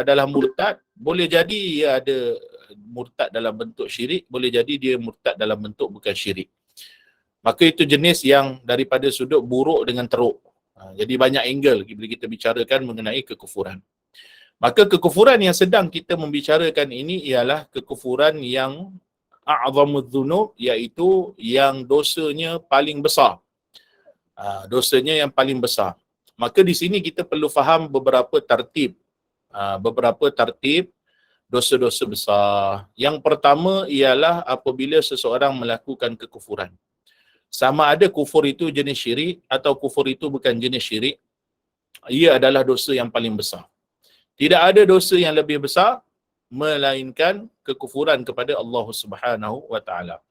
adalah murtad, boleh jadi ia ada murtad dalam bentuk syirik, boleh jadi dia murtad dalam bentuk bukan syirik. Maka itu jenis yang daripada sudut buruk dengan teruk. Jadi banyak angle bila kita bicarakan mengenai kekufuran. Maka kekufuran yang sedang kita membicarakan ini ialah kekufuran yang a'zamudz dzunub, iaitu yang dosanya paling besar. Dosanya yang paling besar. Maka di sini kita perlu faham beberapa tertib dosa-dosa besar. Yang pertama ialah apabila seseorang melakukan kekufuran. Sama ada kufur itu jenis syirik atau kufur itu bukan jenis syirik, ia adalah dosa yang paling besar. Tidak ada dosa yang lebih besar melainkan kekufuran kepada Allah Subhanahu wa taala.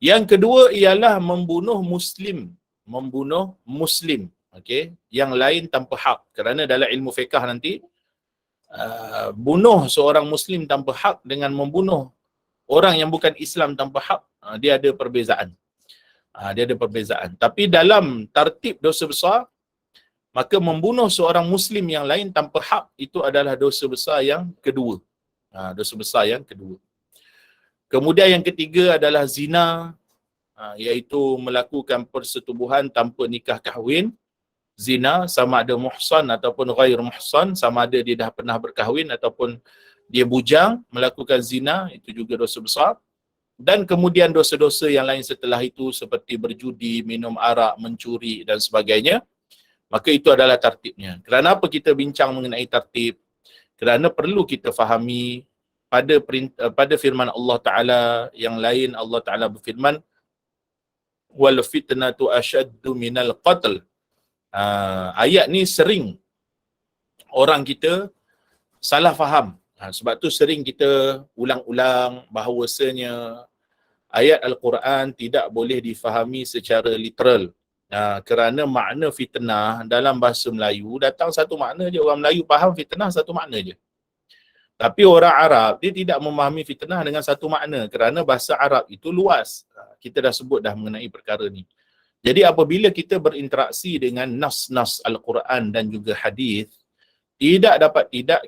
Yang kedua ialah membunuh muslim, okey, yang lain tanpa hak. Kerana dalam ilmu fiqh nanti bunuh seorang muslim tanpa hak dengan membunuh orang yang bukan Islam tanpa hak, dia ada perbezaan. Tapi dalam tertib dosa besar, maka membunuh seorang muslim yang lain tanpa hak itu adalah dosa besar yang kedua. Kemudian yang ketiga adalah zina, iaitu melakukan persetubuhan tanpa nikah kahwin. Zina sama ada muhsan ataupun ghair muhsan, sama ada dia dah pernah berkahwin ataupun dia bujang, melakukan zina, itu juga dosa besar. Dan kemudian dosa-dosa yang lain setelah itu seperti berjudi, minum arak, mencuri dan sebagainya. Maka itu adalah tertibnya. Kerana apa kita bincang mengenai tertib? Kerana perlu kita fahami pada firman Allah Ta'ala yang lain, Allah Ta'ala berfirman, wal fitnatu asyaddu minal qatl. Ayat ni sering orang kita salah faham. Sebab tu sering kita ulang-ulang bahawasanya ayat Al-Quran tidak boleh difahami secara literal. Kerana makna fitnah dalam bahasa Melayu datang satu makna je. Orang Melayu faham fitnah satu makna je. Tapi orang Arab dia tidak memahami fitnah dengan satu makna kerana bahasa Arab itu luas. Kita dah sebut dah mengenai perkara ni. Jadi apabila kita berinteraksi dengan nas-nas Al-Quran dan juga hadis, tidak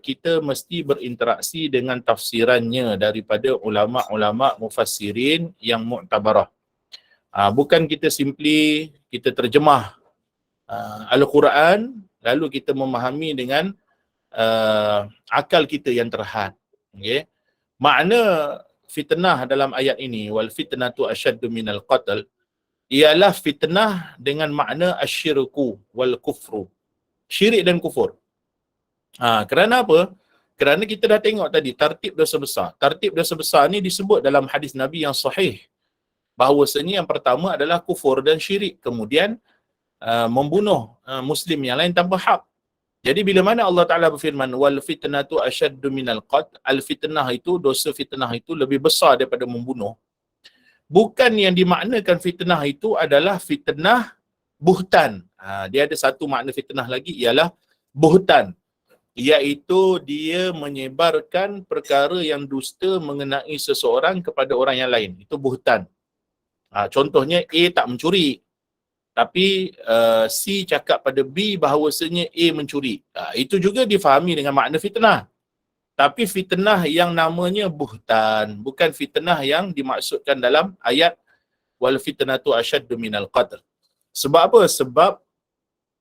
kita mesti berinteraksi dengan tafsirannya daripada ulama-ulama mufassirin yang mu'tabarah. Bukan kita simply kita terjemah Al-Quran lalu kita memahami dengan akal kita yang terhad. Okay? Makna fitnah dalam ayat ini, wal fitnatu asyaddu minal qatl, ialah fitnah dengan makna asyirku wal kufru. Syirik dan kufur. Kerana apa? Kerana kita dah tengok tadi tertib dosa besar. Tertib dosa besar ni disebut dalam hadis Nabi yang sahih. Bahawasanya yang pertama adalah kufur dan syirik. Kemudian membunuh muslim yang lain tanpa hak. Jadi bila mana Allah Ta'ala berfirman wal fitnatu asyaddu minal qatl, al fitnah itu, dosa fitnah itu lebih besar daripada membunuh. Bukan yang dimaknakan fitnah itu adalah fitnah buhtan. Dia ada satu makna fitnah lagi ialah buhtan. Iaitu dia menyebarkan perkara yang dusta mengenai seseorang kepada orang yang lain. Itu buhtan. Contohnya A tak mencuri. Tapi C cakap pada B bahawasanya A mencuri. Itu juga difahami dengan makna fitnah. Tapi fitnah yang namanya buhtan. Bukan fitnah yang dimaksudkan dalam ayat wal fitnatu asyaddu minal qatl. Sebab apa? Sebab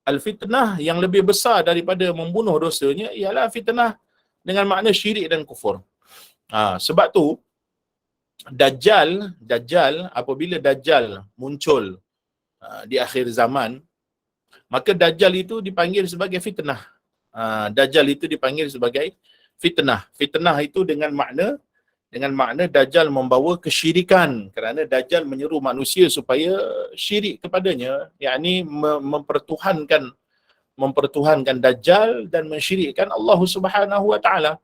al-fitnah yang lebih besar daripada membunuh dosanya ialah fitnah dengan makna syirik dan kufur. Sebab tu Dajjal, apabila Dajjal muncul di akhir zaman, maka Dajjal itu dipanggil sebagai fitnah. Dajjal itu dipanggil sebagai fitnah. Fitnah itu dengan makna Dajjal membawa kesyirikan, kerana Dajjal menyeru manusia supaya syirik kepadanya, yakni mempertuhankan Dajjal dan mensyirikkan Allah Subhanahu wa taala.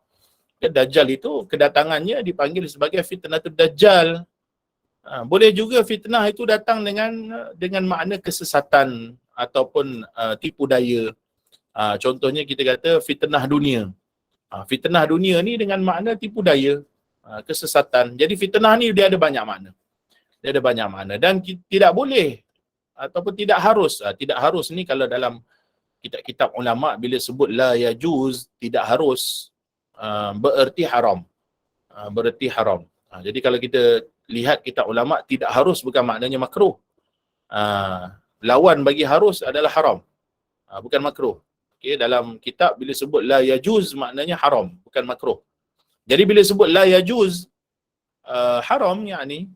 Dajjal itu kedatangannya dipanggil sebagai fitnatul Dajjal. Boleh juga fitnah itu datang dengan makna kesesatan ataupun tipu daya. Contohnya kita kata fitnah dunia. Fitnah dunia ni dengan makna tipu daya, kesesatan. Jadi fitnah ni dia ada banyak makna. Dan tidak boleh ataupun tidak harus ni kalau dalam kitab-kitab ulama bila sebut la yajuz, tidak harus, bererti haram. Bererti haram. Jadi kalau kita lihat kitab ulama, tidak harus bukan maknanya makruh. Lawan bagi harus adalah haram. Bukan makruh. Okay, dalam kitab bila sebut la yajuz maknanya haram, bukan makruh. Jadi bila sebut la yajuz, haram yakni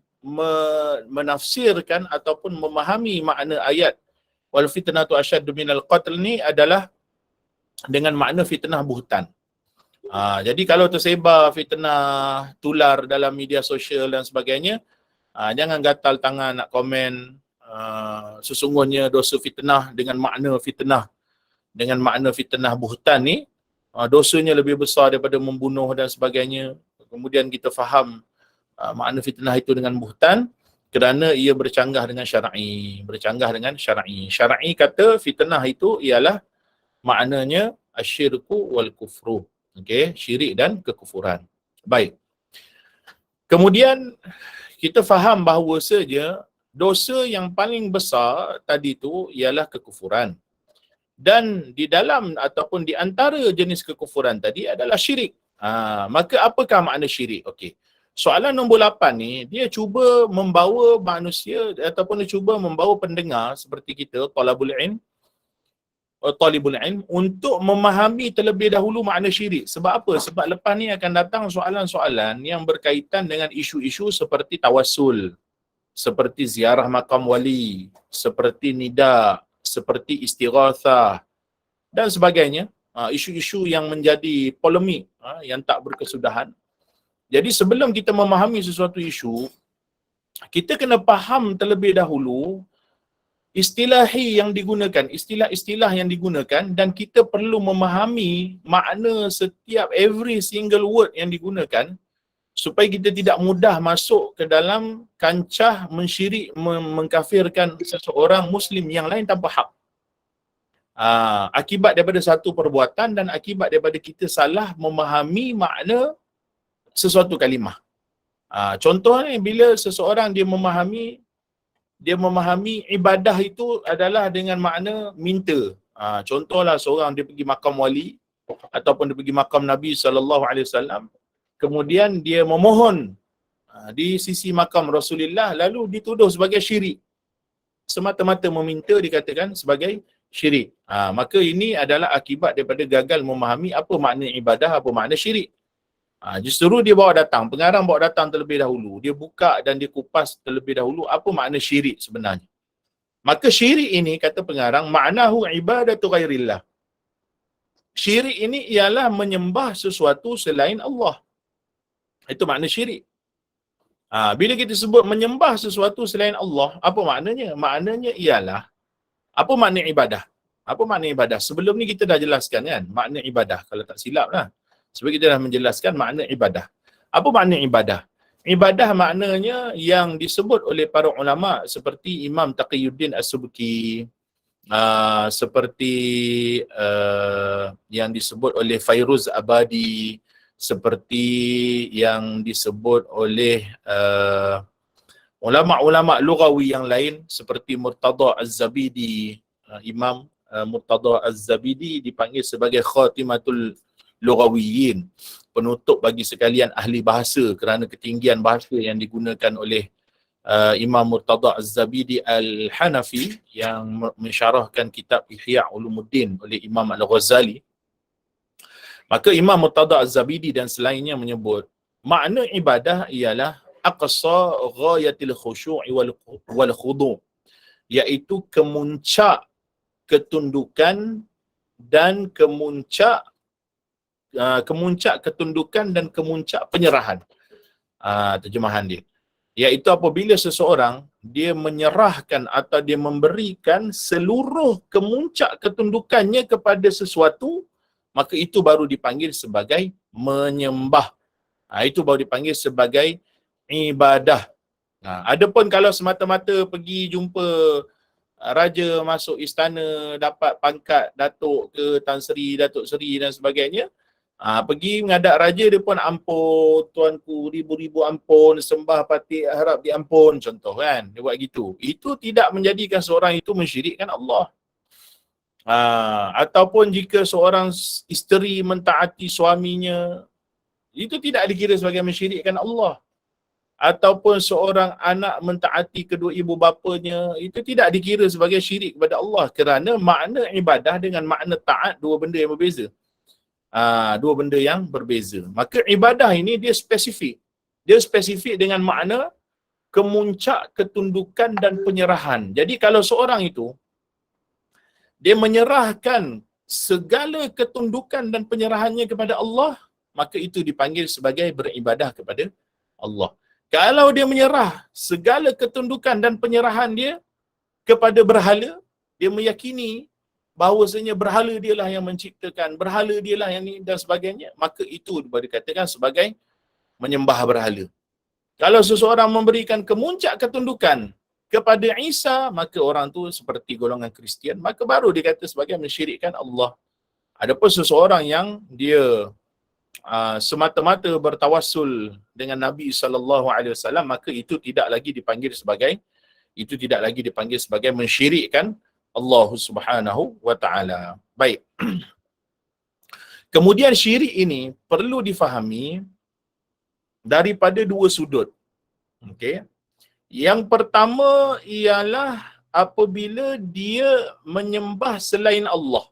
menafsirkan ataupun memahami makna ayat wal fitnatu asyaddu minal qatl ni adalah dengan makna fitnah buhtan. Jadi kalau tersebar fitnah tular dalam media sosial dan sebagainya, jangan gatal tangan nak komen. Sesungguhnya dosa fitnah dengan makna fitnah buhtan ni, dosanya lebih besar daripada membunuh dan sebagainya. Kemudian kita faham makna fitnah itu dengan buhtan kerana ia bercanggah dengan syar'i. Syar'i kata fitnah itu ialah maknanya asyirku wal kufru. Okey, syirik dan kekufuran. Baik. Kemudian kita faham bahawa saja dosa yang paling besar tadi tu ialah kekufuran. Dan di dalam ataupun di antara jenis kekufuran tadi adalah syirik. Maka apakah makna syirik? Okey. Soalan nombor 8 ni, dia cuba membawa manusia ataupun dia cuba membawa pendengar seperti kita, talibul ilm untuk memahami terlebih dahulu makna syirik. Sebab apa? Sebab lepas ni akan datang soalan-soalan yang berkaitan dengan isu-isu seperti tawassul, seperti ziarah makam wali, seperti nida, seperti istighathah dan sebagainya. Isu-isu yang menjadi polemik, yang tak berkesudahan. Jadi sebelum kita memahami sesuatu isu, kita kena faham terlebih dahulu istilah-istilah yang digunakan, dan kita perlu memahami makna setiap every single word yang digunakan supaya kita tidak mudah masuk ke dalam kancah mensyirik, mengkafirkan seseorang muslim yang lain tanpa hak. Akibat daripada satu perbuatan dan akibat daripada kita salah memahami makna sesuatu kalimah. Contohnya bila seseorang dia memahami ibadah itu adalah dengan makna minta. Contohlah seorang dia pergi makam wali ataupun dia pergi makam Nabi SAW, kemudian dia memohon di sisi makam Rasulullah, lalu dituduh sebagai syirik. Semata-mata meminta dikatakan sebagai syirik. Maka ini adalah akibat daripada gagal memahami apa makna ibadah, apa makna syirik. Justru dia pengarang bawa datang terlebih dahulu. Dia buka dan dia kupas terlebih dahulu apa makna syirik sebenarnya. Maka syirik ini, kata pengarang, ma'nahu ibadatu ghairillah. Syirik ini ialah menyembah sesuatu selain Allah. Itu makna syirik. Bila kita sebut menyembah sesuatu selain Allah, apa maknanya? Maknanya ialah, apa makna ibadah? Apa makna ibadah? Sebelum ni kita dah jelaskan kan, makna ibadah. Kalau tak silap lah. Sebab kita dah menjelaskan makna ibadah. Apa makna ibadah? Ibadah maknanya yang disebut oleh para ulama seperti Imam Taqiyuddin As-Subki, seperti yang disebut oleh Fairuz Abadi, seperti yang disebut oleh ulama-ulama lughawi yang lain seperti Murtada Az-Zabidi. Imam Murtada Az-Zabidi dipanggil sebagai khatimatul lughawiyin, penutup bagi sekalian ahli bahasa, kerana ketinggian bahasa yang digunakan oleh Imam Murtada Az-Zabidi Al-Hanafi yang mensyarahkan kitab Ihya Ulumuddin oleh Imam Al-Ghazali. Maka Imam Murtada Az-Zabidi dan selainnya menyebut makna ibadah ialah aqsa ghayatil khusyu' wal khudu', iaitu kemuncak ketundukan dan kemuncak ketundukan dan kemuncak penyerahan. Terjemahan dia, iaitu apabila seseorang dia menyerahkan atau dia memberikan seluruh kemuncak ketundukannya kepada sesuatu, maka itu baru dipanggil sebagai menyembah. Itu baru dipanggil sebagai ibadah. Adapun kalau semata-mata pergi jumpa raja, masuk istana, dapat pangkat Datuk ke Tan Sri, Datuk Seri dan sebagainya, pergi menghadap raja, dia pun ampun tuanku, ribu-ribu ampun, sembah pati harap diampun, contoh kan, dia buat gitu. Itu tidak menjadikan seorang itu mensyirikkan Allah. Ataupun jika seorang isteri mentaati suaminya, itu tidak dikira sebagai mensyirikkan Allah. Ataupun seorang anak mentaati kedua ibu bapanya, itu tidak dikira sebagai syirik kepada Allah, kerana makna ibadah dengan makna taat dua benda yang berbeza. Dua benda yang berbeza. Maka ibadah ini dia spesifik. Dia spesifik dengan makna kemuncak ketundukan dan penyerahan. Jadi kalau seorang itu dia menyerahkan segala ketundukan dan penyerahannya kepada Allah, maka itu dipanggil sebagai beribadah kepada Allah. Kalau dia menyerah segala ketundukan dan penyerahan dia kepada berhala, dia meyakini bahawasanya berhala dialah yang menciptakan, berhala dialah yang ni dan sebagainya, maka itu dikatakan sebagai menyembah berhala. Kalau seseorang memberikan kemuncak ketundukan kepada Isa, maka orang tu seperti golongan Kristian, maka baru dikata sebagai mensyirikkan Allah. Adapun seseorang yang dia semata-mata bertawassul dengan Nabi SAW, maka itu tidak lagi dipanggil sebagai mensyirikkan Allah Subhanahu wa taala. Baik. Kemudian syirik ini perlu difahami daripada dua sudut. Okey. Yang pertama ialah apabila dia menyembah selain Allah.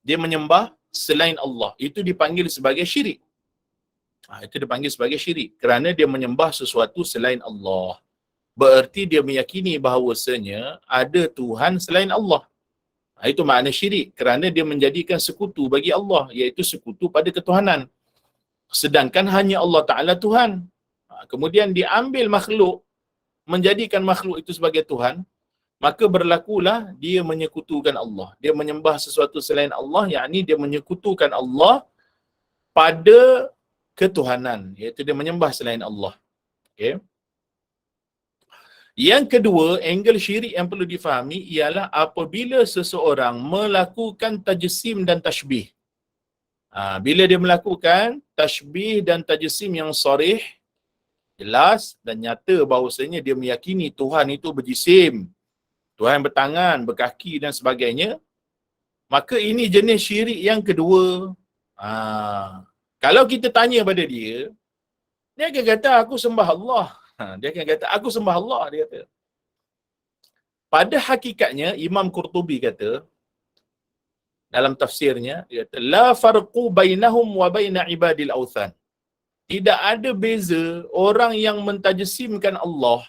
Dia menyembah selain Allah. Itu dipanggil sebagai syirik. Itu dipanggil sebagai syirik. Kerana dia menyembah sesuatu selain Allah. Bererti dia meyakini bahawasanya ada Tuhan selain Allah. Itu makna syirik. Kerana dia menjadikan sekutu bagi Allah. Iaitu sekutu pada ketuhanan. Sedangkan hanya Allah Ta'ala Tuhan. Kemudian diambil makhluk, menjadikan makhluk itu sebagai Tuhan, maka berlakulah dia menyekutukan Allah. Dia menyembah sesuatu selain Allah, yakni dia menyekutukan Allah pada ketuhanan, iaitu dia menyembah selain Allah. Okay. Yang kedua, angle syirik yang perlu difahami ialah apabila seseorang melakukan tajsim dan tashbih. Bila dia melakukan tashbih dan tajsim yang sarih, jelas dan nyata bahawasanya dia meyakini Tuhan itu berjisim, Tuhan bertangan, berkaki dan sebagainya, maka ini jenis syirik yang kedua. Kalau kita tanya pada dia akan kata aku sembah Allah. Dia akan kata aku sembah Allah, dia kata. Pada hakikatnya Imam Qurtubi kata dalam tafsirnya, dia kata la farqu bainahum wa baina ibadil authan. Tidak ada beza orang yang mentajsimkan Allah,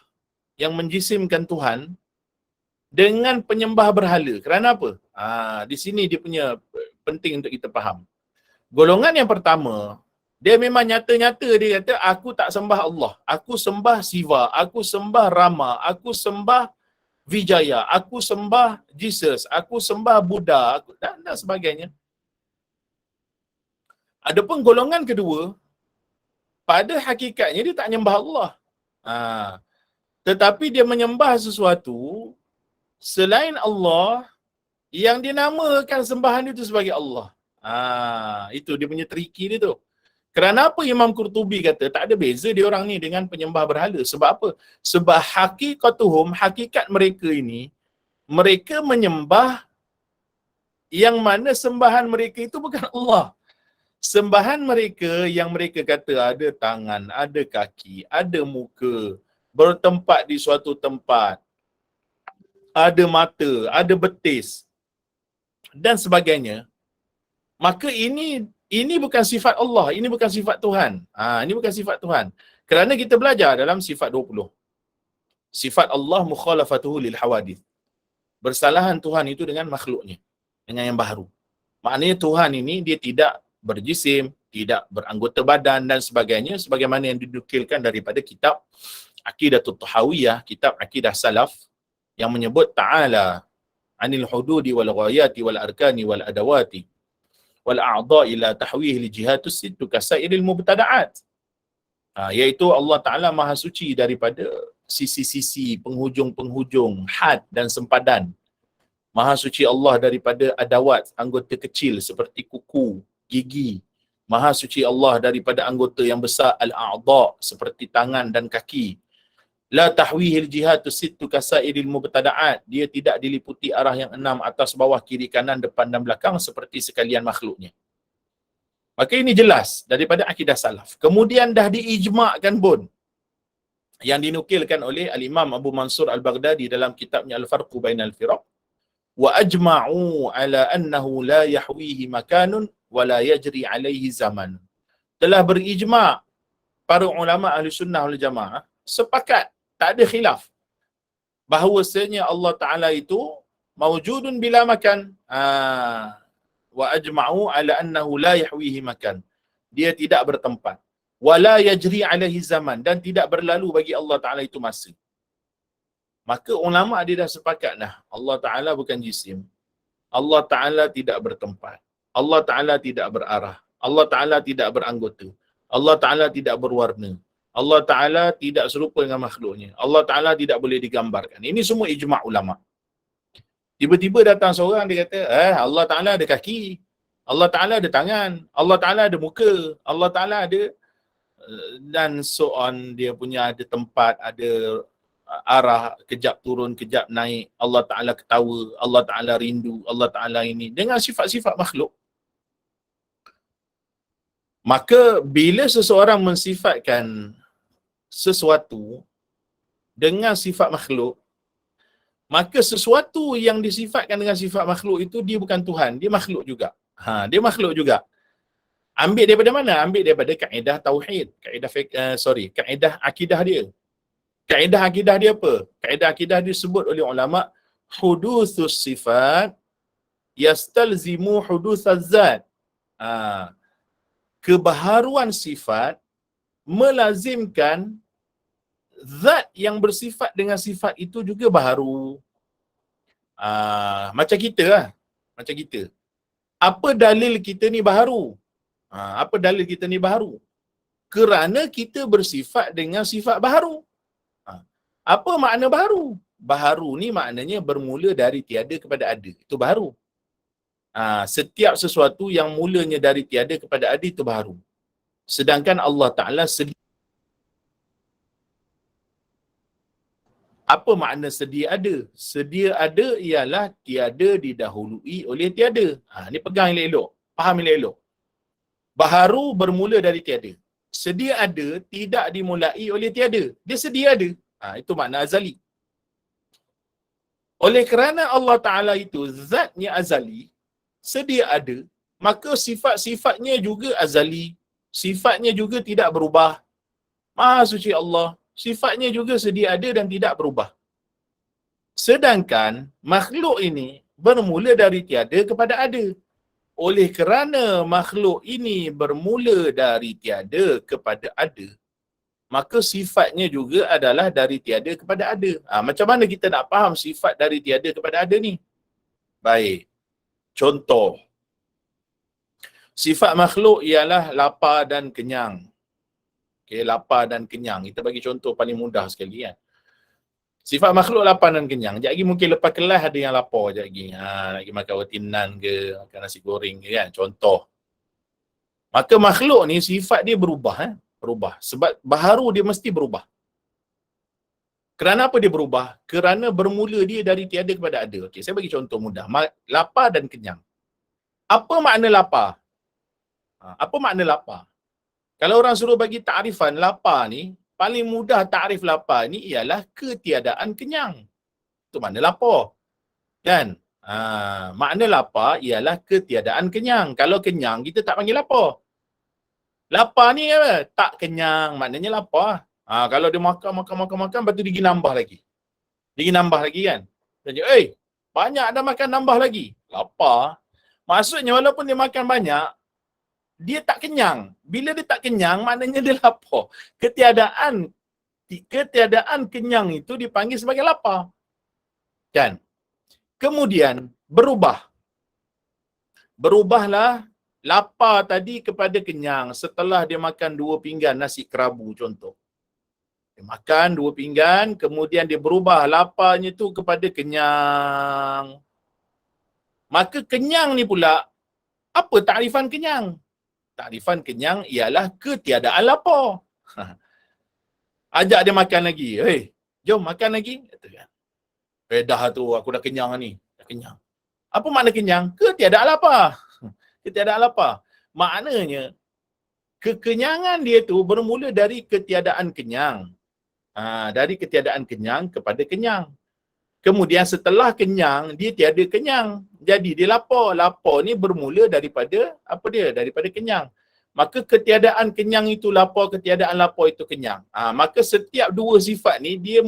yang menjisimkan Tuhan, dengan penyembah berhala. Kerana apa? Di sini dia punya penting untuk kita faham. Golongan yang pertama, dia memang nyata-nyata dia kata, aku tak sembah Allah. Aku sembah Siva, aku sembah Rama, aku sembah Vijaya, aku sembah Jesus, aku sembah Buddha, dan sebagainya. Adapun golongan kedua, pada hakikatnya dia tak menyembah Allah. Tetapi dia menyembah sesuatu selain Allah yang dinamakan sembahan itu sebagai Allah. Itu dia punya triki dia tu. Kerana apa Imam Qurtubi kata tak ada beza dia orang ni dengan penyembah berhala? Sebab apa? Sebab hakikatuhum, hakikat mereka ini, mereka menyembah yang mana sembahan mereka itu bukan Allah. Sembahan mereka yang mereka kata ada tangan, ada kaki, ada muka, bertempat di suatu tempat, ada mata, ada betis dan sebagainya. Maka ini bukan sifat Allah, ini bukan sifat Tuhan. Ini bukan sifat Tuhan. Kerana kita belajar dalam sifat 20. Sifat Allah mukhalafatuhu lil hawadith. Bersalahan Tuhan itu dengan makhluknya, dengan yang baharu. Maknanya Tuhan ini dia tidak berjisim, tidak beranggota badan dan sebagainya, sebagaimana yang dinukilkan daripada kitab Aqidatul Tahawiyah, kitab Aqidah Salaf, yang menyebut ta'ala anil hududi wal ghayati wal arkani wal adawati wal a'dha ila tahwih li jihatus sittu kasairil mubtada'at. Iaitu Allah Ta'ala maha suci daripada sisi-sisi, penghujung-penghujung, had dan sempadan. Maha suci Allah daripada adawat, anggota kecil seperti kuku, gigi. Maha suci Allah daripada anggota yang besar, al-a'dha, seperti tangan dan kaki. La tahwihil jihatu sittu kasairil mubtada'at. Dia tidak diliputi arah yang 6, atas, bawah, kiri, kanan, depan dan belakang seperti sekalian makhluknya. Maka ini jelas daripada akidah salaf. Kemudian dah diijma'kan pun, yang dinukilkan oleh Al-Imam Abu Mansur Al-Baghdadi dalam kitabnya Al-Farqu Bainal Firaq. Wa ajma'u ala annahu la yahwihi makanun wa la yajri alaihi zaman. Telah berijma' para ulama ahli sunnah wal jamaah, sepakat, tak ada khilaf, bahawasanya Allah Ta'ala itu mawjudun bila makan. Wa ajma'u ala annahu la yahwihi makan. Dia tidak bertempat. Wa la yajri alaihi zaman. Dan tidak berlalu bagi Allah Ta'ala itu masa. Maka ulama dia dah sepakat dah. Allah Ta'ala bukan jisim. Allah Ta'ala tidak bertempat. Allah Ta'ala tidak berarah. Allah Ta'ala tidak beranggota. Allah Ta'ala tidak berwarna. Allah Ta'ala tidak serupa dengan makhluknya. Allah Ta'ala tidak boleh digambarkan. Ini semua ijma' ulama. Tiba-tiba datang seorang, dia kata, Allah Ta'ala ada kaki. Allah Ta'ala ada tangan. Allah Ta'ala ada muka. Allah Ta'ala ada, dan so on, dia punya ada tempat, ada arah, kejap turun, kejap naik. Allah Ta'ala ketawa. Allah Ta'ala rindu. Allah Ta'ala ini. Dengan sifat-sifat makhluk. Maka bila seseorang mensifatkan sesuatu dengan sifat makhluk, maka sesuatu yang disifatkan dengan sifat makhluk itu dia bukan Tuhan, dia makhluk juga. Dia makhluk juga. Ambil daripada mana? Ambil daripada kaedah tauhid, kaedah akidah dia. Kaedah akidah dia apa? Kaedah akidah dia disebut oleh ulama, hudutsus sifat yastalzimu hudusaz zat. Kebaharuan sifat melazimkan zat yang bersifat dengan sifat itu juga baharu. Macam kita lah. Macam kita. Apa dalil kita ni baharu? Apa dalil kita ni baharu? Kerana kita bersifat dengan sifat baharu. Apa makna baharu? Baharu ni maknanya bermula dari tiada kepada ada. Itu baharu. Setiap sesuatu yang mulanya dari tiada kepada ada itu baharu. Sedangkan Allah Ta'ala sedia. Apa makna sedia ada? Sedia ada ialah tiada didahului oleh tiada. Ni pegang elok-elok. Faham elok-elok. Baharu bermula dari tiada. Sedia ada tidak dimulai oleh tiada. Dia sedia ada. Itu makna azali. Oleh kerana Allah Ta'ala itu zatnya azali, sedia ada, maka sifat-sifatnya juga azali. Sifatnya juga tidak berubah. Maha suci Allah. Sifatnya juga sedia ada dan tidak berubah. Sedangkan makhluk ini bermula dari tiada kepada ada. Oleh kerana makhluk ini bermula dari tiada kepada ada, maka sifatnya juga adalah dari tiada kepada ada. Macam mana kita nak faham sifat dari tiada kepada ada ni? Baik. Contoh. Sifat makhluk ialah lapar dan kenyang. Okay, lapar dan kenyang. Kita bagi contoh paling mudah sekali kan. Sifat makhluk lapar dan kenyang. Sekejap lagi mungkin lepas kelas ada yang lapar sekejap lagi. Nak pergi makan roti nan ke, makan nasi goreng ke kan. Contoh. Maka makhluk ni sifat dia berubah. Berubah. Sebab baharu dia mesti berubah. Kerana apa dia berubah? Kerana bermula dia dari tiada kepada ada. Okey, saya bagi contoh mudah. Lapar dan kenyang. Apa makna lapar? Apa makna lapar? Kalau orang suruh bagi takrifan lapar ni, paling mudah takrif lapar ni ialah ketiadaan kenyang. Itu makna lapar. Kan? Makna lapar ialah ketiadaan kenyang. Kalau kenyang, kita tak panggil lapar. Lapar ni apa? Tak kenyang, maknanya lapar. Kalau dia makan, lepas tu dia pergi nambah lagi. Dia pergi nambah lagi kan? Dia cakap, banyak dah makan, nambah lagi. Lapar. Maksudnya walaupun dia makan banyak, dia tak kenyang. Bila dia tak kenyang, maknanya dia lapar. Ketiadaan kenyang itu dipanggil sebagai lapar. Kan? Kemudian, berubah. Berubahlah lapar tadi kepada kenyang setelah dia makan 2 pinggan nasi kerabu contoh. Dia makan 2 pinggan, kemudian dia berubah laparnya tu kepada kenyang. Maka kenyang ni pula, apa takrifan kenyang? Takrifan kenyang ialah ketiadaan lapar. Ajak dia makan lagi. Jom makan lagi. Kata kan. Dah tu aku dah kenyang ni. Dah kenyang. Apa makna kenyang? Ketiadaan lapar. Ketiadaan lapar. Maknanya kekenyangan dia tu bermula dari ketiadaan kenyang. Dari ketiadaan kenyang kepada kenyang. Kemudian setelah kenyang, dia tiada kenyang. Jadi dia lapar. Lapar ni bermula daripada apa dia? Daripada kenyang. Maka ketiadaan kenyang itu lapar, ketiadaan lapar itu kenyang. Maka setiap dua sifat ni dia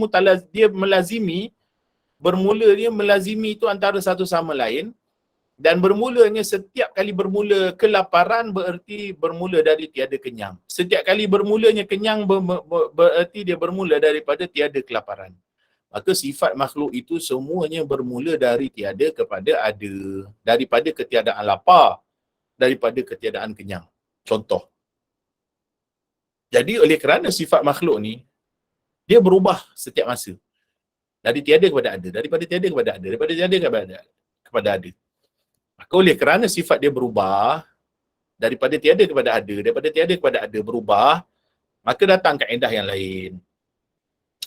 melazimi, bermula dia melazimi itu antara satu sama lain. Dan bermulanya setiap kali bermula kelaparan bererti bermula dari tiada kenyang. Setiap kali bermulanya kenyang bererti dia bermula daripada tiada kelaparan. Maka sifat makhluk itu semuanya bermula dari tiada kepada ada. Daripada ketiadaan lapar, daripada ketiadaan kenyang. Contoh. Jadi oleh kerana sifat makhluk ni, dia berubah setiap masa. Dari tiada kepada ada, daripada tiada kepada ada, daripada tiada kepada ada. Maka oleh kerana sifat dia berubah, daripada tiada kepada ada, daripada tiada kepada ada berubah, maka datang kaedah yang lain.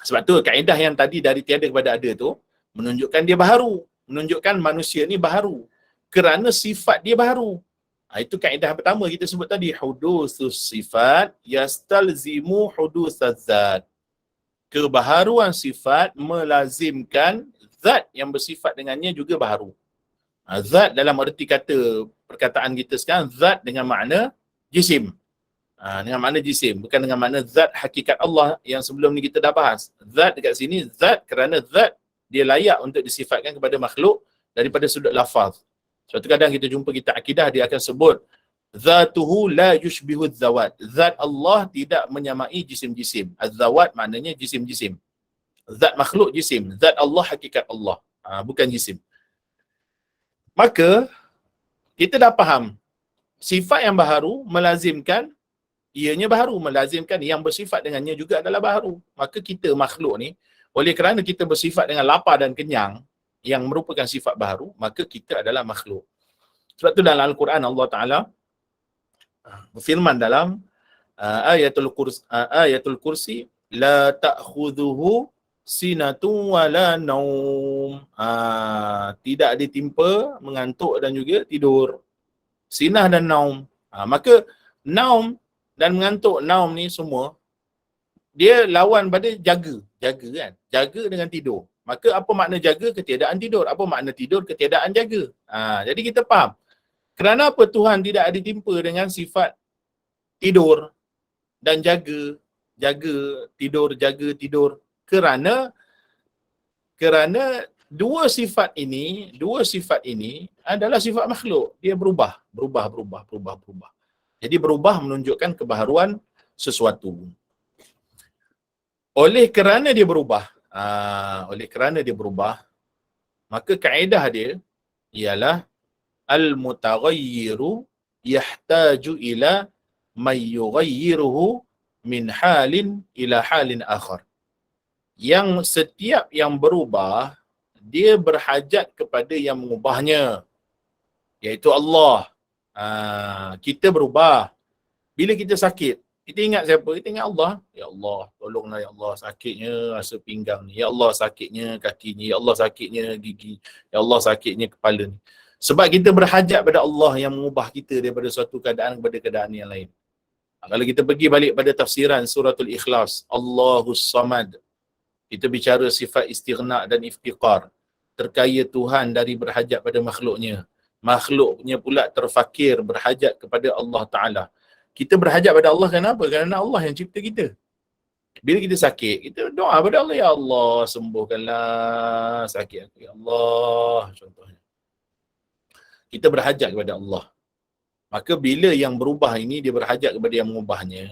Sebab tu kaedah yang tadi dari tiada kepada ada tu menunjukkan dia baharu, menunjukkan manusia ni baharu kerana sifat dia baharu. Itu kaedah pertama kita sebut tadi, hudusus sifat yastalzimu hudusaz zat. Kebaharuan sifat melazimkan zat yang bersifat dengannya juga baharu. Zat dalam erti kata perkataan kita sekarang, zat dengan makna jisim. Dengan makna jisim, bukan dengan makna zat hakikat Allah yang sebelum ni kita dah bahas. Zat dekat sini, zat kerana zat dia layak untuk disifatkan kepada makhluk daripada sudut lafaz. Sebab tu kadang kita jumpa kitab akidah, dia akan sebut zatuhu la yushbihu zawat. Zat Allah tidak menyamai jisim-jisim. Az-zawat maknanya jisim-jisim. Zat makhluk jisim, zat Allah hakikat Allah, bukan jisim. Maka kita dah faham sifat yang baharu melazimkan ianya baharu, melazimkan yang bersifat dengannya juga adalah baharu. Maka kita makhluk ni, oleh kerana kita bersifat dengan lapar dan kenyang yang merupakan sifat baharu, maka kita adalah makhluk. Sebab tu dalam Al-Quran Allah Ta'ala berfirman dalam ayatul kursi, la ta'khudhuhu sinatun wala naum. Tidak ditimpa mengantuk dan juga tidur. Sinah dan naum. Maka naum dan mengantuk, naum ni semua dia lawan pada jaga. Jaga kan? Jaga dengan tidur. Maka apa makna jaga? Ketiadaan tidur. Apa makna tidur? Ketiadaan jaga. Jadi kita faham. Kerana apa Tuhan tidak ditimpa dengan sifat tidur dan jaga. Jaga, tidur, jaga, tidur. Kerana dua sifat ini adalah sifat makhluk. Dia berubah. Jadi berubah menunjukkan kebaharuan sesuatu. Oleh kerana dia berubah, maka kaedah dia ialah al-mutaghayyiru yahtaju ila may yughayyiruhu min halin ila halin akhar. Yang setiap yang berubah, dia berhajat kepada yang mengubahnya, iaitu Allah. Kita berubah. Bila kita sakit, kita ingat siapa? Kita ingat Allah. Ya Allah, tolonglah ya Allah, sakitnya rasa pinggang ni. Ya Allah, sakitnya kaki ni. Ya Allah, sakitnya gigi. Ya Allah, sakitnya kepala ni. Sebab kita berhajat pada Allah yang mengubah kita daripada suatu keadaan kepada keadaan yang lain. Kalau kita pergi balik pada tafsiran suratul Ikhlas, Allahus Samad, kita bicara sifat istighna dan iftiqar. Terkaya Tuhan dari berhajat pada makhluknya. Makhluknya pula terfakir berhajat kepada Allah Ta'ala. Kita berhajat pada Allah kenapa? Kerana Allah yang cipta kita. Bila kita sakit, kita doa pada Allah, ya Allah, sembuhkanlah sakit aku, ya Allah, contohnya. Kita berhajat kepada Allah. Maka bila yang berubah ini dia berhajat kepada yang mengubahnya,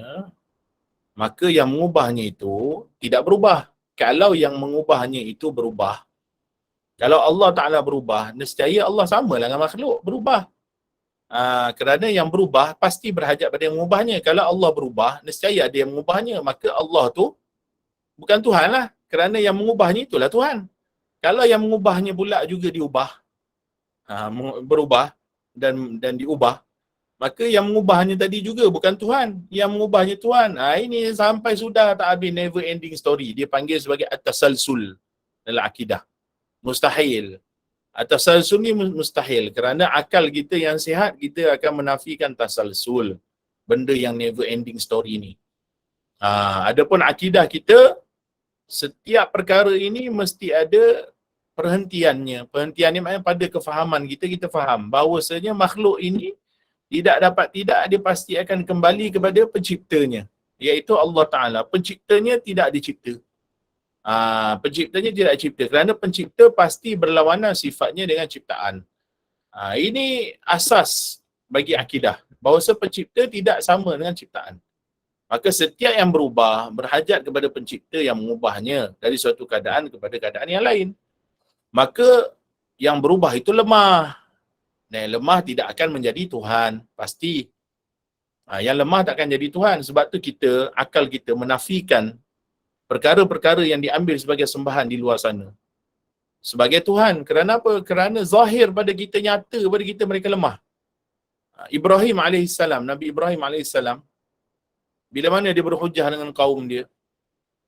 maka yang mengubahnya itu tidak berubah. Kalau yang mengubahnya itu berubah, kalau Allah Ta'ala berubah, nescaya Allah samalah dengan makhluk berubah. Kerana yang berubah pasti berhajat pada yang mengubahnya. Kalau Allah berubah, nescaya ada yang mengubahnya. Maka Allah tu bukan Tuhan lah. Kerana yang mengubahnya itulah Tuhan. Kalau yang mengubahnya pula juga diubah, berubah dan diubah, Maka yang mengubahnya tadi juga bukan Tuhan. Yang mengubahnya Tuhan. Ini sampai sudah tak habis, never ending story. Dia panggil sebagai at-tasalsul dalam akidah. Mustahil. At-tasalsul ni mustahil. Kerana akal kita yang sihat, kita akan menafikan tasalsul. Benda yang never ending story ni. Adapun akidah kita, setiap perkara ini mesti ada perhentiannya. Perhentian ni maknanya pada kefahaman kita, kita faham bahawasanya makhluk ini tidak dia pasti akan kembali kepada penciptanya, iaitu Allah Ta'ala. Penciptanya tidak dicipta. Penciptanya tidak dicipta kerana pencipta pasti berlawanan sifatnya dengan ciptaan. Ini asas bagi akidah, bahawa pencipta tidak sama dengan ciptaan. Maka setiap yang berubah berhajat kepada pencipta yang mengubahnya dari suatu keadaan kepada keadaan yang lain. Maka yang berubah itu lemah. Dan yang lemah tidak akan menjadi Tuhan, pasti. Yang lemah tak akan jadi Tuhan. Sebab tu akal kita menafikan perkara-perkara yang diambil sebagai sembahan di luar sana sebagai Tuhan. Kerana apa? Kerana zahir pada kita, nyata pada kita, mereka lemah. Ibrahim AS, Nabi Ibrahim AS, bila mana dia berhujah dengan kaum dia,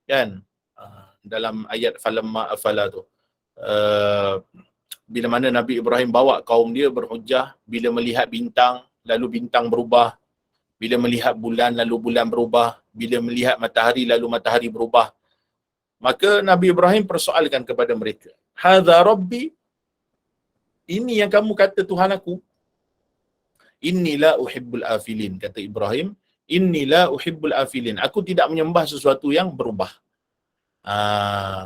kan? Dalam ayat falamma afala tu, bila mana Nabi Ibrahim bawa kaum dia berhujah, bila melihat bintang, lalu bintang berubah. Bila melihat bulan, lalu bulan berubah. Bila melihat matahari, lalu matahari berubah. Maka Nabi Ibrahim persoalkan kepada mereka, hadza rabbi, ini yang kamu kata Tuhan aku? Inni la uhibbul afilin, kata Ibrahim. Inni la uhibbul afilin, aku tidak menyembah sesuatu yang berubah.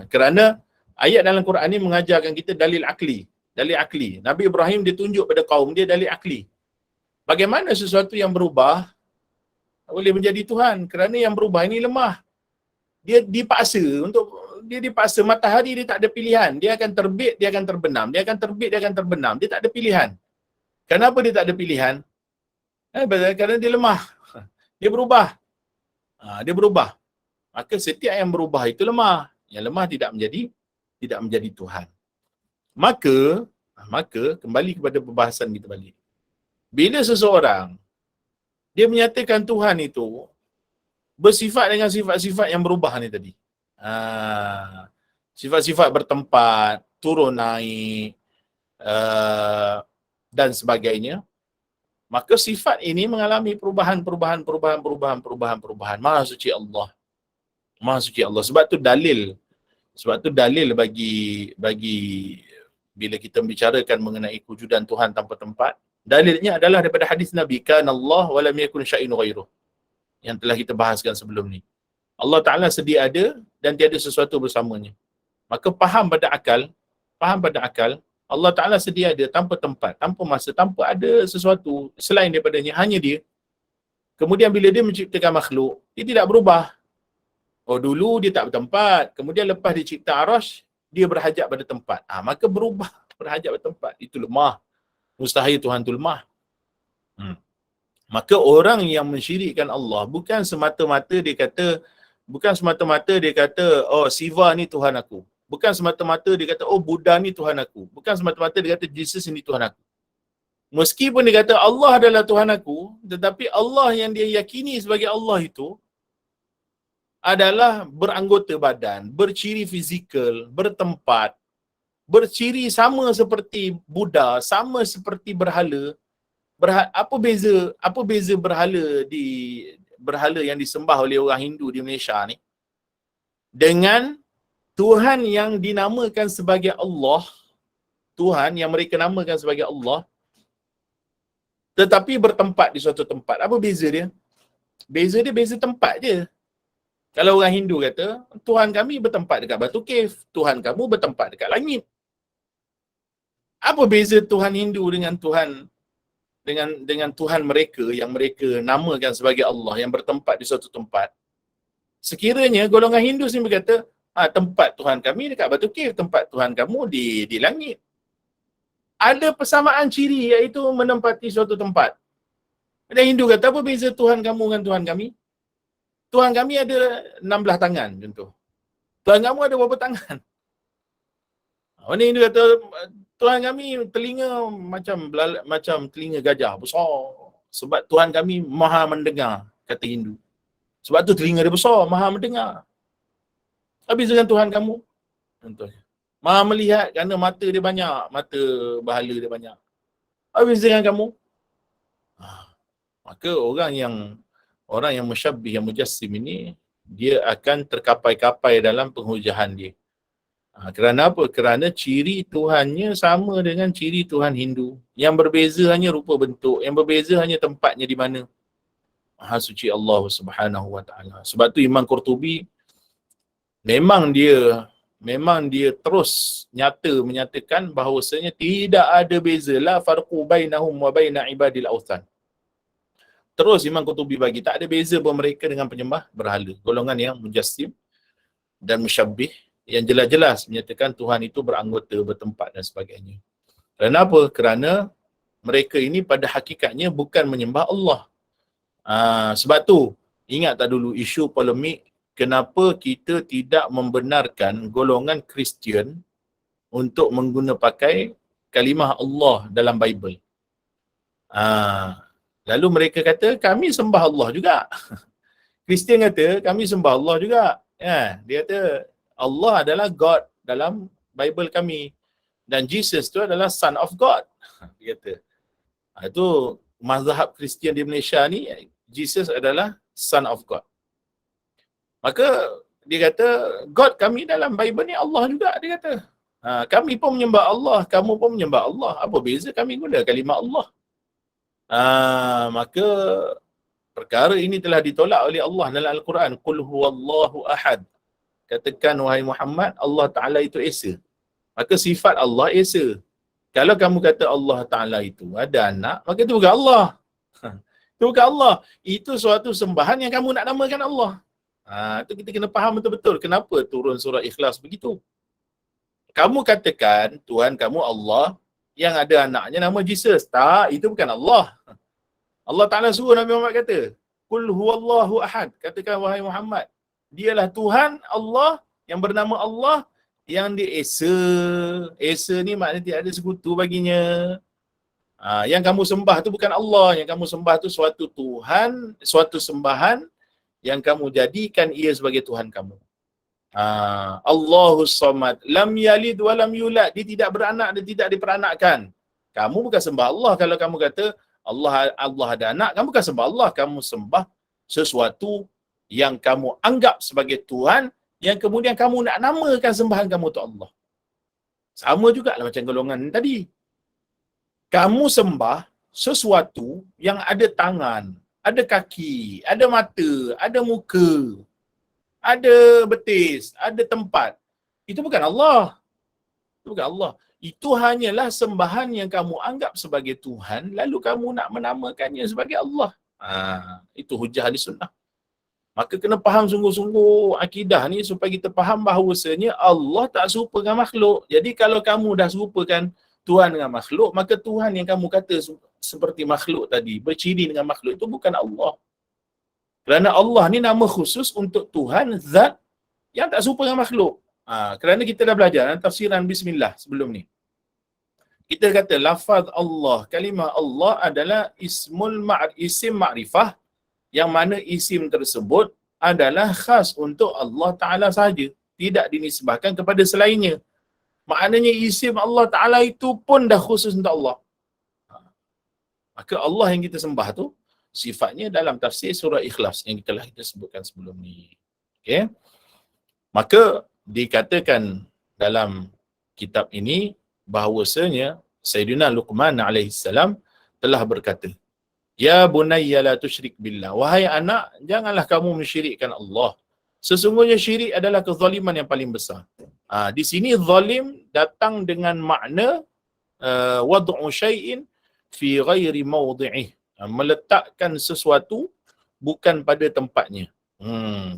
Kerana ayat dalam Quran ni mengajarkan kita dalil akli. Dalil akli. Nabi Ibrahim dia tunjuk pada kaum dia dalil akli. Bagaimana sesuatu yang berubah boleh menjadi Tuhan? Kerana yang berubah ini lemah. Dia dipaksa. Matahari dia tak ada pilihan. Dia akan terbit, dia akan terbenam. Dia akan terbit, dia akan terbenam. Dia tak ada pilihan. Kenapa dia tak ada pilihan? Kerana dia lemah. Dia berubah. Dia berubah. Maka setiap yang berubah itu lemah. Yang lemah tidak menjadi Tuhan. Maka kembali kepada perbahasan kita balik. Bila seseorang dia menyatakan Tuhan itu bersifat dengan sifat-sifat yang berubah ni tadi. Sifat-sifat bertempat, turun naik, dan sebagainya. Maka sifat ini mengalami perubahan. Maha suci Allah. Maha suci Allah. Sebab tu dalil bagi bila kita membicarakan mengenai kewujudan Tuhan tanpa tempat, dalilnya adalah daripada hadis Nabi, kana Allah wa lam yakun syai'un ghairuh, yang telah kita bahaskan sebelum ni. Allah Ta'ala sedia ada dan tiada sesuatu bersamanya. Maka faham pada akal, Allah Ta'ala sedia ada tanpa tempat, tanpa masa, tanpa ada sesuatu selain daripadanya, hanya dia. Kemudian bila dia menciptakan makhluk, dia tidak berubah. Dulu dia tak bertempat, kemudian lepas dia cipta arash, dia berhajat pada tempat. Maka berubah, berhajat pada tempat. Itu lemah. Mustahil Tuhan tu lemah. Maka orang yang mensyirikkan Allah bukan semata-mata dia kata oh Siva ni Tuhan aku. Bukan semata-mata dia kata oh Buddha ni Tuhan aku. Bukan semata-mata dia kata Jesus ni Tuhan aku. Meskipun dia kata Allah adalah Tuhan aku, tetapi Allah yang dia yakini sebagai Allah itu adalah beranggota badan, berciri fizikal, bertempat, berciri sama seperti Buddha, sama seperti berhala. Apa beza berhala yang disembah oleh orang Hindu di Malaysia ni dengan Tuhan yang dinamakan sebagai Allah, Tuhan yang mereka namakan sebagai Allah, tetapi bertempat di suatu tempat. Apa beza dia? Beza tempat je. Kalau orang Hindu kata, Tuhan kami bertempat dekat batu cave, Tuhan kamu bertempat dekat langit. Apa beza Tuhan Hindu dengan Tuhan mereka yang mereka namakan sebagai Allah, yang bertempat di suatu tempat? Sekiranya golongan Hindu sini berkata, tempat Tuhan kami dekat batu cave, tempat Tuhan kamu di langit. Ada persamaan ciri, iaitu menempati suatu tempat. Dan Hindu kata, apa beza Tuhan kamu dengan Tuhan kami? Tuhan kami ada 16 tangan contoh. Tuhan kamu ada berapa tangan? Orang Hindu kata Tuhan kami telinga macam telinga gajah besar. Sebab Tuhan kami maha mendengar, kata Hindu. Sebab tu telinga dia besar, maha mendengar. Habis dengan Tuhan kamu, contohnya. Maha melihat kerana mata dia banyak, mata bahala dia banyak. Habis dengan kamu. Maka orang yang musyabbih, yang mujassim ini, dia akan terkapai-kapai dalam penghujahan dia. Kerana apa? Kerana ciri Tuhannya sama dengan ciri Tuhan Hindu. Yang berbeza hanya rupa bentuk, yang berbeza hanya tempatnya di mana. Maha suci Allah Subhanahu wa taala. Sebab tu Imam Qurtubi memang dia terus menyatakan bahawasanya tidak ada beza la farqu bainahum wa baina ibadil authan. Terus Imam Qurtubi bagi tak ada beza pun mereka dengan penyembah berhala. Golongan yang mujassim dan musyabbih yang jelas-jelas menyatakan Tuhan itu beranggota, bertempat dan sebagainya. Kenapa? Kerana mereka ini pada hakikatnya bukan menyembah Allah. Sebab tu, ingat tak dulu isu polemik kenapa kita tidak membenarkan golongan Kristian untuk pakai kalimah Allah dalam Bible. Lalu mereka kata, kami sembah Allah juga. Kristian kata, kami sembah Allah juga. Dia kata, Allah adalah God dalam Bible kami. Dan Jesus tu adalah Son of God. Dia kata. Itu mazhab Kristian di Malaysia ni, Jesus adalah Son of God. Maka dia kata, God kami dalam Bible ni Allah juga, dia kata. Kami pun menyembah Allah, kamu pun menyembah Allah. Apa beza kami guna kalimah Allah? Maka perkara ini telah ditolak oleh Allah dalam Al-Quran. Qul huwallahu ahad. Katakan wahai Muhammad, Allah Ta'ala itu esa. Maka sifat Allah esa. Kalau kamu kata Allah Ta'ala itu ada anak, maka itu bukan Allah. Itu bukan Allah. Itu suatu sembahan yang kamu nak namakan Allah. Itu kita kena faham betul-betul. Kenapa turun surah Ikhlas begitu? Kamu katakan Tuhan kamu Allah yang ada anaknya nama Jesus. Tak, itu bukan Allah. Allah Ta'ala suruh Nabi Muhammad kata, Qul huwallahu ahad. Katakan wahai Muhammad, dialah Tuhan Allah yang bernama Allah yang dia esa. Esa ni maknanya tidak ada sekutu baginya. Yang kamu sembah tu bukan Allah. Yang kamu sembah tu suatu Tuhan, suatu sembahan yang kamu jadikan ia sebagai Tuhan kamu. Allahus Samad. Lam yalid wa lam yulad. Dia tidak beranak, dia tidak diperanakkan. Kamu bukan sembah Allah kalau kamu kata Allah ada anak. Kamu bukan sembah Allah. Kamu sembah sesuatu yang kamu anggap sebagai Tuhan, yang kemudian kamu nak namakan sembahan kamu tu Allah. Sama juga lah macam golongan tadi. Kamu sembah sesuatu yang ada tangan, ada kaki, ada mata, ada muka, ada betis, ada tempat. Itu bukan Allah. Itu bukan Allah. Itu hanyalah sembahan yang kamu anggap sebagai Tuhan, lalu kamu nak menamakannya sebagai Allah. Itu hujah ahli sunnah. Maka kena faham sungguh-sungguh akidah ni supaya kita faham bahawasanya Allah tak serupa dengan makhluk. Jadi kalau kamu dah serupakan Tuhan dengan makhluk, maka Tuhan yang kamu kata seperti makhluk tadi, berciri dengan makhluk, itu bukan Allah. Kerana Allah ni nama khusus untuk Tuhan zat yang tak serupa dengan makhluk. Kerana kita dah belajar tafsiran bismillah sebelum ni. Kita kata lafaz Allah, kalimah Allah adalah isim ma'rifah, yang mana isim tersebut adalah khas untuk Allah Ta'ala sahaja. Tidak dinisbahkan kepada selainnya. Maknanya isim Allah Ta'ala itu pun dah khusus untuk Allah. Maka Allah yang kita sembah tu, sifatnya dalam tafsir surah Ikhlas yang telah kita sebutkan sebelum ni. Okay? Maka dikatakan dalam kitab ini bahawasanya Sayyidina Luqman alaihissalam telah berkata, Ya bunayya la tusyrik billah. Wahai anak, janganlah kamu mensyirikkan Allah. Sesungguhnya syirik adalah kezaliman yang paling besar. Di sini zalim datang dengan makna wad'u syai'in fi ghairi mawdi'ih. Meletakkan sesuatu bukan pada tempatnya.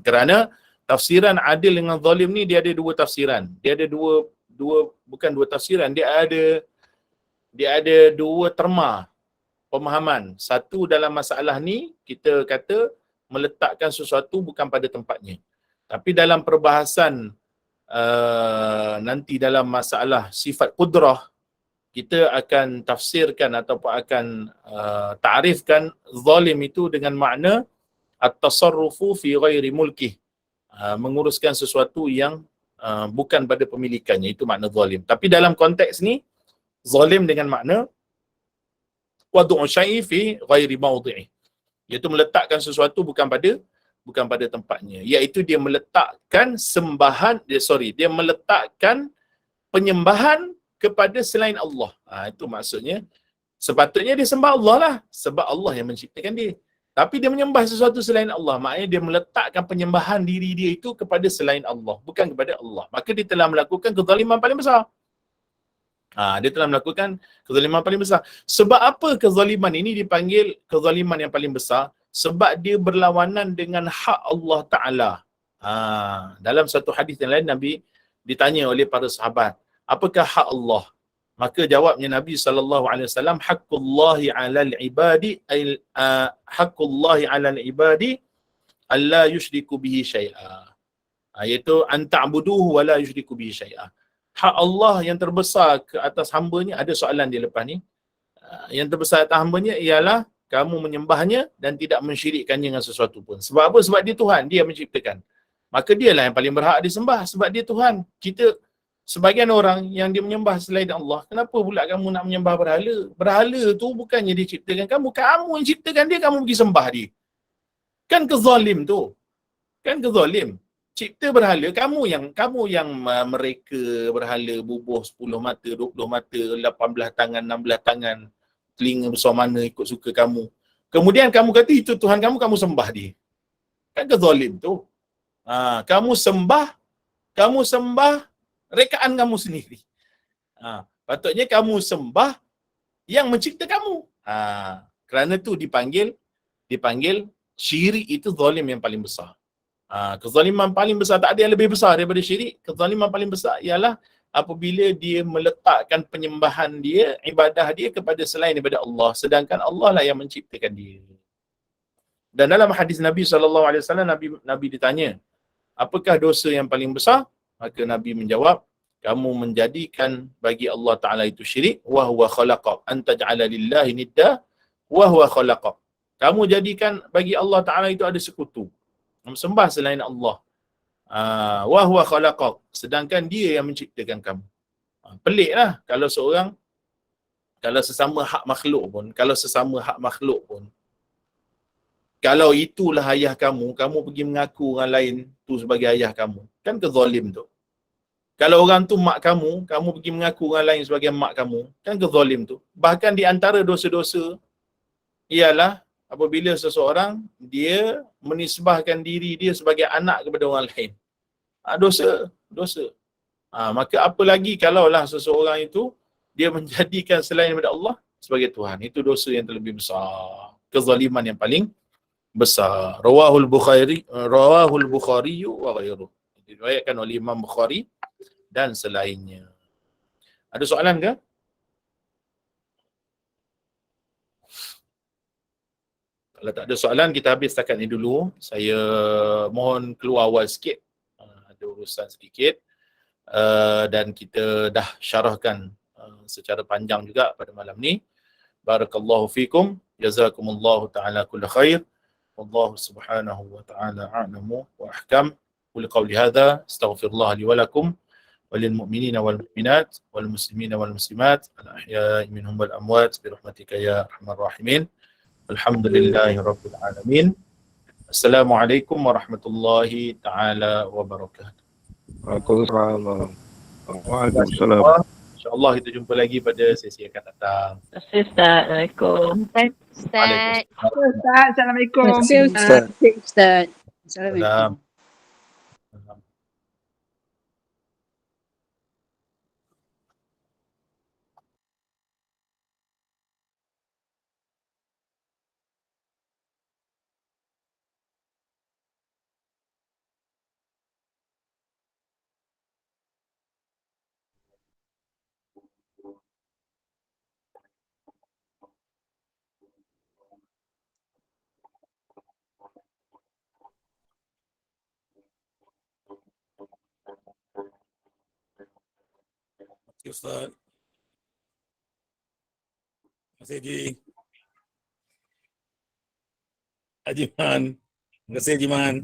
Kerana tafsiran adil dengan zalim ni dia ada dua tafsiran. Dia ada bukan dua tafsiran, dia ada dua terma pemahaman. Satu dalam masalah ni kita kata meletakkan sesuatu bukan pada tempatnya. Tapi dalam perbahasan nanti dalam masalah sifat qudrah, kita akan tafsirkan ataupun akan ta'rifkan zalim itu dengan makna at-tasarrufu fi ghairi mulkih, menguruskan sesuatu yang bukan pada pemilikannya, itu makna zalim. Tapi dalam konteks ni, zalim dengan makna wadu'u syai'i fi ghairi mawdi'i, iaitu meletakkan sesuatu bukan pada tempatnya, iaitu dia meletakkan dia meletakkan penyembahan kepada selain Allah. Itu maksudnya sepatutnya dia sembah Allah lah, sebab Allah yang menciptakan dia. Tapi dia menyembah sesuatu selain Allah, maknanya dia meletakkan penyembahan diri dia itu kepada selain Allah, bukan kepada Allah. Maka dia telah melakukan kezaliman paling besar. Dia telah melakukan kezaliman paling besar. Sebab apa kezaliman ini dipanggil kezaliman yang paling besar? Sebab dia berlawanan dengan hak Allah Ta'ala. Dalam satu hadis yang lain, Nabi ditanya oleh para sahabat, apakah hak Allah? Maka jawabnya Nabi SAW, haqqullahi 'alal ibadi haqqullahi 'alal ibadi alla yusyriku bihi syai'a. Iaitu an ta'buduhu wa la yusyriku bihi syai'a. Hak Allah yang terbesar ke atas hamba-Nya, ada soalan di lepas ni. Yang terbesar atas hamba-Nya ialah kamu menyembahnya dan tidak mensyirikkannya dengan sesuatu pun. Sebab apa? Sebab dia Tuhan, dia menciptakan. Maka dialah yang paling berhak disembah sebab dia Tuhan. Kita sebagian orang yang dia menyembah selain Allah, kenapa pula kamu nak menyembah berhala? Berhala tu bukannya dia ciptakan kamu yang ciptakan dia, kamu pergi sembah dia. Kan kezalim tu. Kan kezalim. Cipta berhala, kamu yang mereka berhala bubuh 10 mata, 20 mata, 18 tangan, 16 tangan, telinga besar mana ikut suka kamu. Kemudian kamu kata itu Tuhan kamu sembah dia. Kan kezalim tu. Kamu sembah rekaan kamu sendiri. Patutnya kamu sembah yang mencipta kamu. Kerana tu dipanggil syirik itu zalim yang paling besar. Kezaliman paling besar, tak ada yang lebih besar daripada syirik. Kezaliman paling besar ialah apabila dia meletakkan penyembahan dia, ibadah dia kepada selain daripada Allah, sedangkan Allah lah yang menciptakan dia. Dan dalam hadis Nabi SAW, Nabi ditanya, apakah dosa yang paling besar? Maka Nabi menjawab, kamu menjadikan bagi Allah Ta'ala itu syirik, wa huwa khalaqak, anta ja'ala lillahi nidda, wa huwa khalaqak. Kamu jadikan bagi Allah Ta'ala itu ada sekutu, sembah selain Allah. Wa huwa khalaqak, sedangkan dia yang menciptakan kamu. Peliklah kalau sesama hak makhluk pun, kalau itulah ayah kamu pergi mengaku orang lain tu sebagai ayah kamu, kan kezalim tu. Kalau orang tu mak kamu pergi mengaku orang lain sebagai mak kamu, kan kezalim tu. Bahkan di antara dosa-dosa ialah apabila seseorang dia menisbahkan diri dia sebagai anak kepada orang lain. Dosa. Maka apa lagi kalaulah seseorang itu dia menjadikan selain daripada Allah sebagai Tuhan. Itu dosa yang terlebih besar. Kezaliman yang paling besar. Rawahul Bukhari wa ghairuh. Diriwayatkan oleh Imam Bukhari dan selainnya. Ada soalan ke? Kalau tak ada soalan, kita habis setakat ni dulu. Saya mohon keluar awal sikit. Ada urusan sedikit. Dan kita dah syarahkan secara panjang juga pada malam ni. Barakallahu fikum. Jazakumullahu ta'ala kulla khair. Wallahu subhanahu wa ta'ala a'lamu wa ahkam. Qul qawli hadha, astaghfirullah li wa lakum. وللمؤمنين والمؤمنات والمسلمين والمسلمات الأحياء منهم والأموات برحمتك يا أرحم الراحمين الحمد لله رب العالمين السلام عليكم ورحمة الله تعالى وبركاته. Waalaikumsalam. InsyaAllah kita jumpa lagi pada sesi akan datang. Terima kasih Ustaz. Assalamualaikum. Ustaz. Assalamualaikum. Terima kasih Ustaz. Assalamualaikum. Salam. Ustaz. kasih Ji. Ajiman. Terima kasih Jiman.